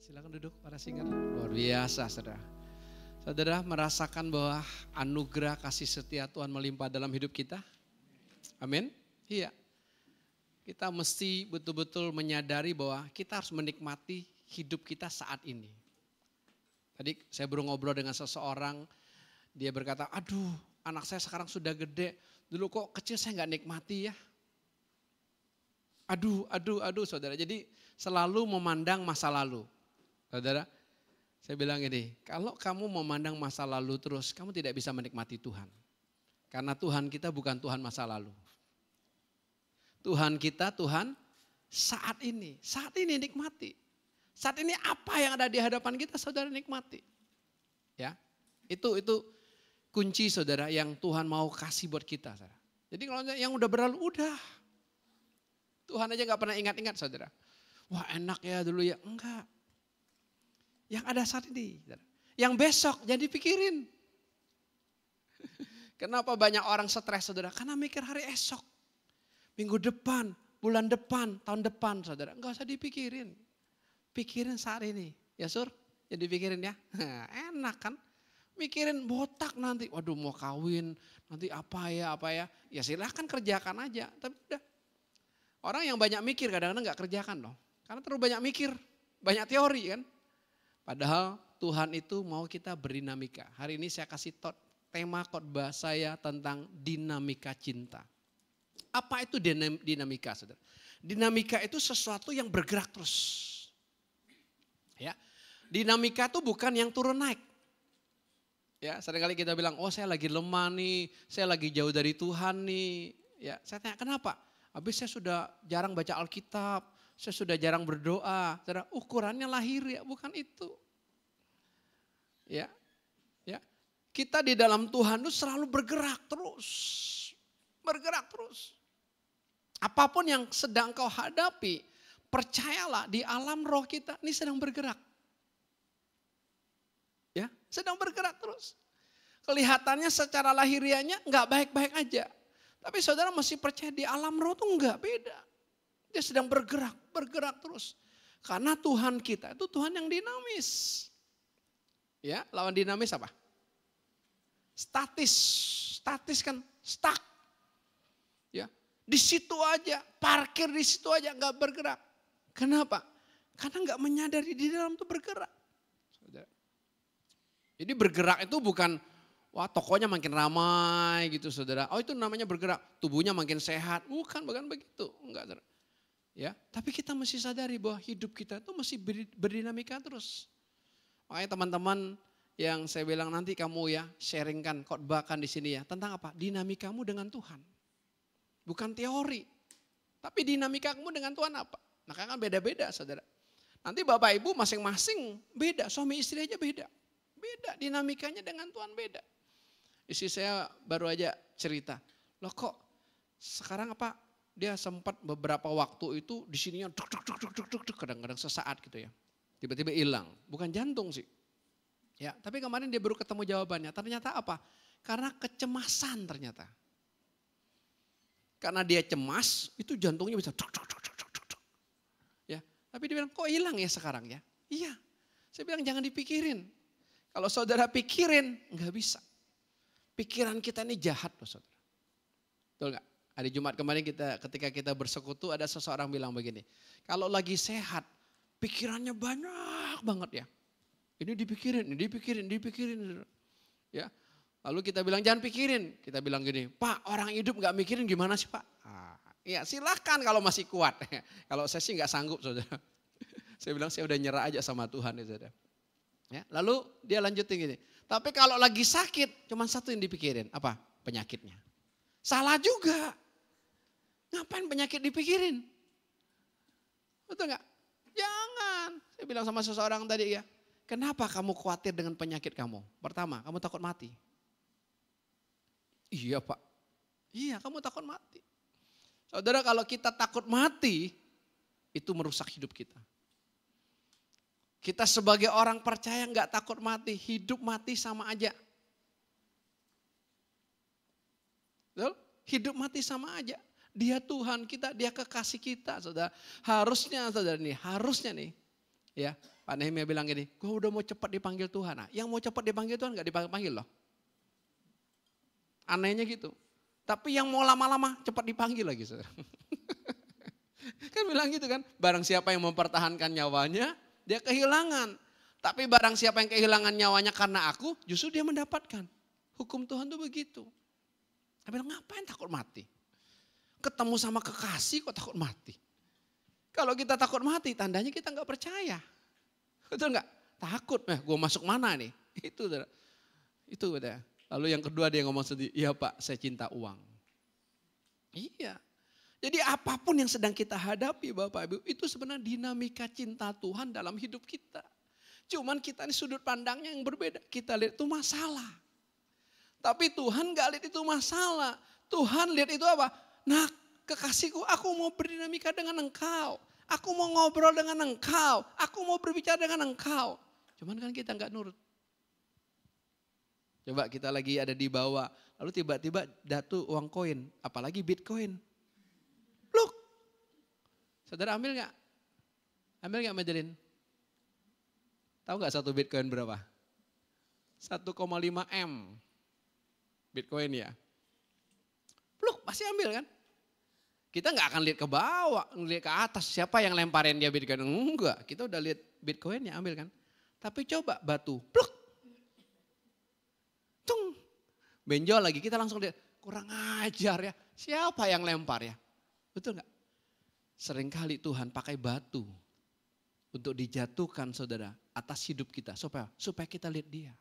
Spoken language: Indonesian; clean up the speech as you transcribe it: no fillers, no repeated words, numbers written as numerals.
Silakan duduk para singer. Luar biasa saudara. Saudara merasakan bahwa anugerah kasih setia Tuhan melimpah dalam hidup kita? Amin? Iya. Kita mesti betul-betul menyadari bahwa kita harus menikmati hidup kita saat ini. Tadi saya baru ngobrol dengan seseorang, dia berkata, aduh anak saya sekarang sudah gede, dulu kok kecil saya nggak nikmati ya. Aduh saudara, jadi selalu memandang masa lalu. Saudara, saya bilang ini, kalau kamu memandang masa lalu terus, kamu tidak bisa menikmati Tuhan. Karena Tuhan kita bukan Tuhan masa lalu. Tuhan kita Tuhan saat ini nikmati. Saat ini apa yang ada di hadapan kita saudara nikmati. Ya, itu kunci saudara yang Tuhan mau kasih buat kita. Saudara. Jadi kalau yang udah berlalu udah. Tuhan aja gak pernah ingat-ingat saudara. Wah enak ya dulu ya, enggak. Yang ada saat ini. Yang besok jadi pikirin. Kenapa banyak orang stres saudara? Karena mikir hari esok. Minggu depan, bulan depan, tahun depan saudara. Enggak usah dipikirin. Pikirin saat ini. Ya sur, jadi pikirin ya. Enak kan. Mikirin botak nanti. Waduh mau kawin, nanti apa ya. Ya silahkan kerjakan aja. Tapi udah. Orang yang banyak mikir kadang-kadang gak kerjakan loh. Karena terlalu banyak mikir, banyak teori kan. Padahal Tuhan itu mau kita berdinamika. Hari ini saya kasih tema khotbah saya tentang dinamika cinta. Apa itu dinamika saudara? Dinamika itu sesuatu yang bergerak terus. Ya, dinamika itu bukan yang turun naik. Ya, seringkali kita bilang, oh saya lagi lemah nih, saya lagi jauh dari Tuhan nih. Ya, saya tanya kenapa? Habis saya sudah jarang baca Alkitab, saya sudah jarang berdoa. Saudara, ukurannya lahir ya, bukan itu. Ya, ya. Kita di dalam Tuhan itu selalu bergerak terus. Bergerak terus. Apapun yang sedang kau hadapi, percayalah di alam roh kita ini sedang bergerak. Ya, sedang bergerak terus. Kelihatannya secara lahiriahnya enggak baik-baik aja. Tapi saudara mesti percaya di alam roh itu enggak beda. Dia sedang bergerak terus. Karena Tuhan kita itu Tuhan yang dinamis. Ya, lawan dinamis apa? Statis kan stuck. Ya, di situ aja, parkir di situ aja enggak bergerak. Kenapa? Karena enggak menyadari di dalam itu bergerak. Saudara. Jadi bergerak itu bukan wah tokonya makin ramai gitu saudara. Oh itu namanya bergerak. Tubuhnya makin sehat. Bukan begitu. Enggak saudara. Ya, tapi kita mesti sadari bahwa hidup kita itu mesti berdinamika terus. Makanya teman-teman yang saya bilang nanti kamu ya sharingkan, khotbahkan di sini ya. Tentang apa? Dinamikamu dengan Tuhan. Bukan teori. Tapi dinamikamu dengan Tuhan apa? Nah kan beda-beda saudara. Nanti bapak ibu masing-masing beda. Suami istri aja beda. Beda dinamikanya dengan Tuhan beda. Istri saya baru aja cerita, loh kok sekarang apa dia sempat beberapa waktu itu di sininya duk kadang-kadang sesaat gitu ya. Tiba-tiba hilang, bukan jantung sih. Ya, tapi kemarin dia baru ketemu jawabannya. Ternyata apa? Karena kecemasan ternyata. Karena dia cemas, itu jantungnya bisa ya. Tapi dia bilang kok hilang ya sekarang ya? Iya. Saya bilang jangan dipikirin. Kalau saudara pikirin nggak bisa. Pikiran kita ini jahat loh saudara. Betul gak? Hari Jumat kemarin ketika kita bersekutu ada seseorang bilang begini. Kalau lagi sehat pikirannya banyak banget ya. Ini dipikirin. Ya. Lalu kita bilang jangan pikirin. Kita bilang gini, Pak orang hidup gak mikirin gimana sih Pak? Ya silahkan kalau masih kuat. Kalau saya sih gak sanggup saudara. Saya bilang saya udah nyerah aja sama Tuhan ya saudara. Ya, lalu dia lanjutin gini. Tapi kalau lagi sakit cuma satu yang dipikirin. Apa? Penyakitnya. Salah juga. Ngapain penyakit dipikirin? Betul gak? Jangan. Saya bilang sama seseorang tadi ya. Kenapa kamu khawatir dengan penyakit kamu? Pertama, kamu takut mati. Iya Pak. Iya kamu takut mati. Saudara kalau kita takut mati, itu merusak hidup kita. Kita sebagai orang percaya nggak takut mati, hidup mati sama aja. Betul? Hidup mati sama aja. Dia Tuhan kita, dia kekasih kita, saudara. Harusnya saudara nih, Ya, Pak Nehemia bilang gini, gue udah mau cepat dipanggil Tuhan. Nah, yang mau cepat dipanggil Tuhan gak dipanggil loh. Anehnya gitu. Tapi yang mau lama-lama cepat dipanggil lagi. Saudara. Kan bilang gitu kan, barang siapa yang mempertahankan nyawanya, dia kehilangan. Tapi barang siapa yang kehilangan nyawanya karena aku, justru dia mendapatkan. Hukum Tuhan tuh begitu. Dia bilang, ngapain takut mati? Ketemu sama kekasih kok takut mati? Kalau kita takut mati, tandanya kita nggak percaya. Betul nggak? Takut, gue masuk mana nih? Itu udah. Lalu yang kedua dia ngomong sedih, iya Pak, saya cinta uang. Iya. Jadi apapun yang sedang kita hadapi Bapak Ibu, itu sebenarnya dinamika cinta Tuhan dalam hidup kita. Cuman kita ini sudut pandangnya yang berbeda. Kita lihat itu masalah. Tapi Tuhan gak lihat itu masalah. Tuhan lihat itu apa? Nah, kekasihku, aku mau berdinamika dengan engkau. Aku mau ngobrol dengan engkau. Aku mau berbicara dengan engkau. Cuman kan kita gak nurut. Coba kita lagi ada di bawah. Lalu tiba-tiba jatuh uang koin. Apalagi Bitcoin. Look. Saudara ambil gak? Ambil gak Madeline? Tahu gak satu Bitcoin berapa? 1,5 M. Bitcoin ya. Look, pasti ambil kan? Kita nggak akan lihat ke bawah, lihat ke atas. Siapa yang lemparin dia Bitcoin? Enggak, kita udah lihat Bitcoinnya ambil kan. Tapi coba batu, pluk. Tung. Benjol lagi, kita langsung lihat. Kurang ajar ya, siapa yang lempar ya? Betul nggak? Seringkali Tuhan pakai batu untuk dijatuhkan saudara atas hidup kita. Supaya kita lihat dia.